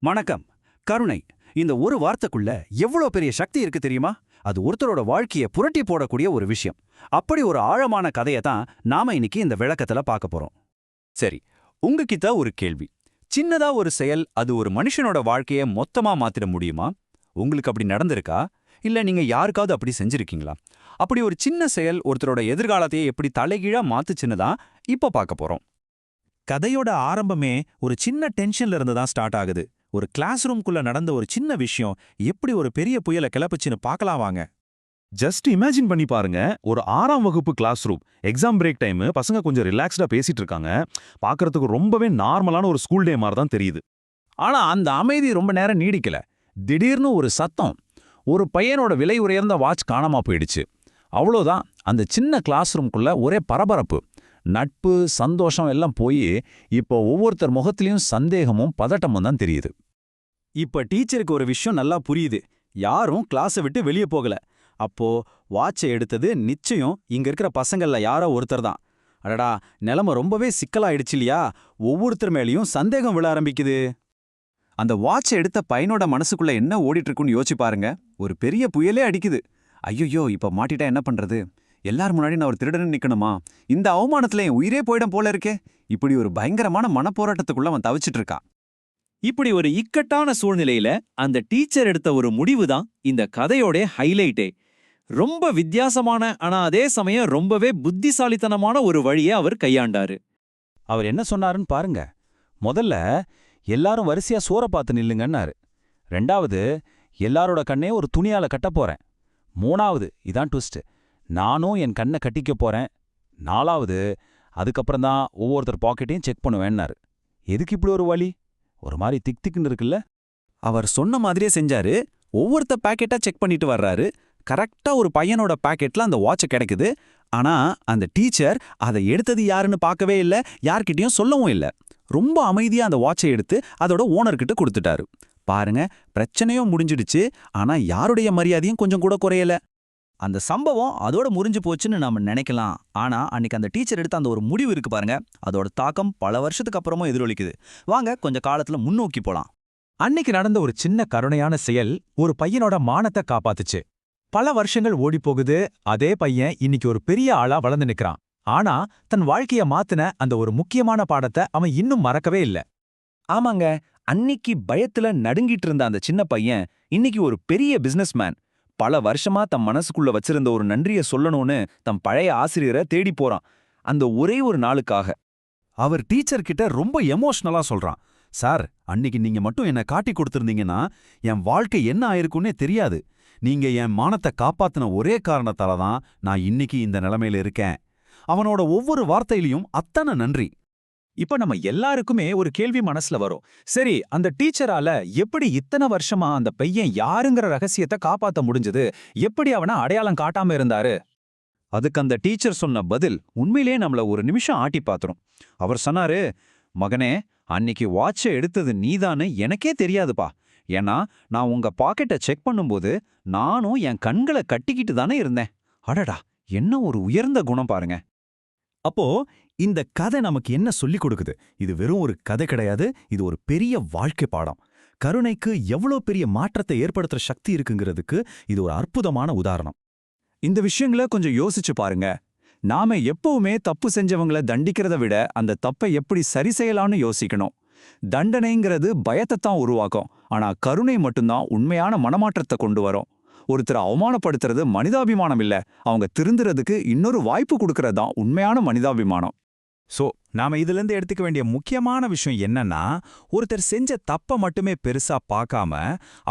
வணக்கம். கருணை இந்த ஒரு வார்த்தைக்குள்ள எவ்வளவு பெரிய சக்தி இருக்கு தெரியுமா? அது ஒருத்தரோட வாழ்க்கையை புரட்டி போடக்கூடிய ஒரு விஷயம். அப்படி ஒரு ஆழமான கதையை தான் நாம இன்னைக்கு இந்த விளக்கத்துல பார்க்க போறோம். சரி, உங்ககிட்ட ஒரு கேள்வி. சின்னதா ஒரு செயல் அது ஒரு மனுஷனோட வாழ்க்கையை மொத்தமா மாத்திட முடியுமா? உங்களுக்கு அப்படி நடந்திருக்கா? இல்ல நீங்க யாருக்காவது அப்படி செஞ்சிருக்கீங்களா? அப்படி ஒரு சின்ன செயல் ஒருத்தரோட எதிர்காலத்தையே எப்படி தலைகீழா மாத்துச்சுன்னு தான் இப்போ பார்க்க போறோம். கதையோட ஆரம்பமே ஒரு சின்ன டென்ஷன்ல இருந்து தான் ஸ்டார்ட் ஆகுது. ஒரு கிளாஸ் ரூம்குள்ள நடந்த ஒரு சின்ன விஷயம் எப்படி ஒரு பெரிய புயலை கிளப்புச்சுன்னு பார்க்கலாம் வாங்க. ஜஸ்ட் இமேஜின் பண்ணி பாருங்க, ஒரு 6ஆம் வகுப்பு class room, exam break time, பசங்க கொஞ்சம் ரிலாக்ஸ்டா பேசிட்டு இருக்காங்க. பார்க்கறதுக்கு ரொம்பவே நார்மலான ஒரு ஸ்கூல் டே மாதிரி தான் தெரியுது. ஆனா அந்த அமைதி ரொம்ப நேரம் நீடிக்கல. திடீர்னு ஒரு சத்தம். ஒரு பையனோட விலை உயர்ந்த வாட்ச் காணாம போயிடுச்சு. அவ்வளோதான். அந்த சின்ன கிளாஸ் ரூம்குள்ள ஒரே பரபரப்பு. நட்பு, சந்தோஷம் எல்லாம் போய் இப்போ ஒவ்வொருத்தர் முகத்திலையும் சந்தேகமும் பதட்டமும் தான் தெரியுது. இப்ப டீச்சருக்கு ஒரு விஷயம் நல்லா புரியுது. யாரும் கிளாஸை விட்டு வெளியே போகல. அப்போ வாட்சை எடுத்தது நிச்சயம் இங்க இருக்கிற பசங்கள்ல யாரோ ஒருத்தர் தான். அடடா, நிலைமை ரொம்பவே சிக்கலாயிடுச்சு இல்லையா? ஒவ்வொருத்தர் மேலேயும் சந்தேகம் விழ ஆரம்பிக்குது. அந்த வாட்சை எடுத்த பையனோட மனசுக்குள்ள என்ன ஓடிட்டு இருக்குன்னு யோசிச்சு பாருங்க. ஒரு பெரிய புயலே அடிக்குது. ஐயோ, இப்ப மாட்டிட்டா என்ன பண்றது? எல்லார் முன்னாடி நான் ஒரு திருடன்னு நிக்கணுமா? இந்த அவமானத்துல என் உயிரே போயிடும் போல இருக்கே. இப்படி ஒரு பயங்கரமான மனப்போராட்டத்துக்குள்ள அவன் தவிச்சிட்டு இருக்கான். இப்படி ஒரு இக்கட்டான சூழ்நிலையில அந்த டீச்சர் எடுத்த ஒரு முடிவு தான் இந்த கதையோட ஹைலைட்டே. ரொம்ப வித்தியாசமான ஆனா அதே சமயம் ரொம்பவே புத்திசாலித்தனமான ஒரு வழியை அவர் கையாண்டாரு. அவர் என்ன சொன்னாருன்னு பாருங்க. முதல்ல எல்லாரும் வரிசையா சோற பார்த்து நில்லுங்கன்னாரு. ரெண்டாவது, எல்லாரோட கண்ணே ஒரு துணியால கட்ட போறேன். மூணாவது, இதான் ட்விஸ்ட், நானும் என் கண்ணை கட்டிக்க போறேன். நாலாவது, அதுக்கப்புறம் தான் ஒவ்வொருத்தர் பாக்கெட்டையும் செக் பண்ணுவேன்னாரு. எதுக்கு இப்படி ஒரு வழி? ஒரு மாதிரி திக் திக்குன்னு இருக்குல்ல? அவர் சொன்ன மாதிரியே செஞ்சாரு. ஒவ்வொருத்த பாக்கெட்டா செக் பண்ணிட்டு வர்றாரு. கரெக்டா ஒரு பையனோட பாக்கெட்ல அந்த வாட்ச் கிடைக்குது. ஆனா அந்த டீச்சர் அதை எடுத்தது யாருன்னு பார்க்கவே இல்ல, யார்கிட்டயும் சொல்லவும் இல்ல. ரொம்ப அமைதியா அந்த வாட்சை எடுத்து அதோட ஓனர்கிட்ட கொடுத்துட்டாரு. பாருங்க, பிரச்சனையும் முடிஞ்சிடுச்சு. ஆனா யாருடைய மரியாதையும் கொஞ்சம் கூட குறையல. அந்த சம்பவம் அதோட முறிஞ்சு போச்சுன்னு நாம நினைக்கலாம். ஆனா அன்னைக்கு அந்த டீச்சர் எடுத்த அந்த ஒரு முடிவு இருக்கு பாருங்க, அதோட தாக்கம் பல வருஷத்துக்கு அப்புறமும் எதிரொலிக்குது. வாங்க கொஞ்சம் காலத்துல முன்னோக்கி போலாம். அன்னைக்கு நடந்த ஒரு சின்ன கருணையான செயல் ஒரு பையனோட மானத்தை காப்பாத்துச்சு. பல வருஷங்கள் ஓடி போகுது. அதே பையன் இன்னைக்கு ஒரு பெரிய ஆளா வளர்ந்து நிக்கிறான். ஆனா தன் வாழ்க்கைய மாத்தின அந்த ஒரு முக்கியமான பாடத்தை அவன் இன்னும் மறக்கவே இல்ல. ஆமாங்க, அன்னிக்கு பயத்துல நடுங்கிட்டு இருந்த அந்த சின்ன பையன் இன்னைக்கு ஒரு பெரிய பிசினஸ்மேன். பல வருஷமா தம் மனசுக்குள்ள வச்சிருந்த ஒரு நன்றிய சொல்லணும்னு தம் பழைய ஆசிரியரை தேடி போறான். அந்த ஒரே ஒரு நாளுக்காக. அவர் டீச்சர் கிட்ட ரொம்ப எமோஷனலா சொல்றான். சார், அன்னிக்கு நீங்க மட்டும் என்ன காட்டி கொடுத்திருந்தீங்கன்னா என் வாழ்க்கை என்ன ஆயிருக்குன்னே தெரியாது. நீங்க என் மானத்தை காப்பாத்தின ஒரே காரணத்தால தான் நான் இன்னைக்கு இந்த நிலைமையில இருக்கேன். அவனோட ஒவ்வொரு வார்த்தையிலையும் அத்தனை நன்றி. இப்ப நம்ம எல்லாருக்குமே ஒரு கேள்வி மனசுல வரும். சரி, அந்த டீச்சரால எப்படி இத்தனை வருஷமா அந்த பையன் யாருங்கிற ரகசியத்தை காப்பாத்த முடிஞ்சது? எப்படி அவனை அடையாளம் காட்டாம இருந்தாரு? அதுக்கு அந்த டீச்சர் சொன்ன பதில் உண்மையிலே நம்மள ஒரு நிமிஷம் ஆட்டி பாத்துரும். அவர் சொன்னாரு, மகனே, அன்னிக்கு வாட்சை எடுத்தது நீதான்னு எனக்கே தெரியாதுப்பா. ஏன்னா நான் உங்க பாக்கெட்டை செக் பண்ணும்போது நானும் என் கண்களை கட்டிக்கிட்டு தானே இருந்தேன். அடடா, என்ன ஒரு உயர்ந்த குணம் பாருங்க. அப்போ இந்த கதை நமக்கு என்ன சொல்லிக் கொடுக்குது? இது வெறும் ஒரு கதை கிடையாது, இது ஒரு பெரிய வாழ்க்கை பாடம். கருணைக்கு எவ்வளோ பெரிய மாற்றத்தை ஏற்படுத்துற சக்தி இருக்குங்கிறதுக்கு இது ஒரு அற்புதமான உதாரணம். இந்த விஷயங்களை கொஞ்சம் யோசிச்சு பாருங்க. நாம எப்பவுமே தப்பு செஞ்சவங்களை தண்டிக்கிறத விட அந்த தப்பை எப்படி சரி செய்யலாம்னு யோசிக்கணும். தண்டனைங்கிறது பயத்தை தான் உருவாக்கும். ஆனா கருணை மட்டும்தான் உண்மையான மனமாற்றத்தை கொண்டு வரும். ஒருத்தரை அவமானப்படுத்துறது மனிதாபிமானம் இல்ல, அவங்க திருந்துறதுக்கு இன்னொரு வாய்ப்பு கொடுக்கறதுதான் உண்மையான மனிதாபிமானம். சோ நாம இதுல இருந்து எடுத்துக்க வேண்டிய முக்கியமான விஷயம் என்னன்னா, ஒருத்தர் செஞ்ச தப்ப மட்டுமே பெருசா பார்க்காம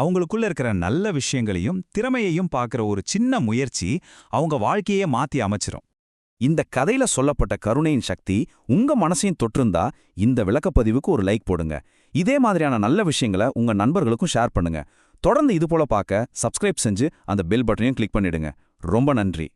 அவங்களுக்குள்ள இருக்கிற நல்ல விஷயங்களையும் திறமையையும் பார்க்கிற ஒரு சின்ன முயற்சி அவங்க வாழ்க்கையே மாத்தி அமைச்சிரும். இந்த கதையில சொல்லப்பட்ட கருணையின் சக்தி உங்க மனசையும் தொற்றிருந்தா இந்த விளக்கப்பதிவுக்கு ஒரு லைக் போடுங்க. இதே மாதிரியான நல்ல விஷயங்களை உங்க நண்பர்களுக்கும் ஷேர் பண்ணுங்க. தொடர்ந்து இது போல பார்க்க சப்ஸ்கிரைப் செஞ்சு அந்த பெல் பட்டனையும் கிளிக் பண்ணிடுங்க. ரொம்ப நன்றி.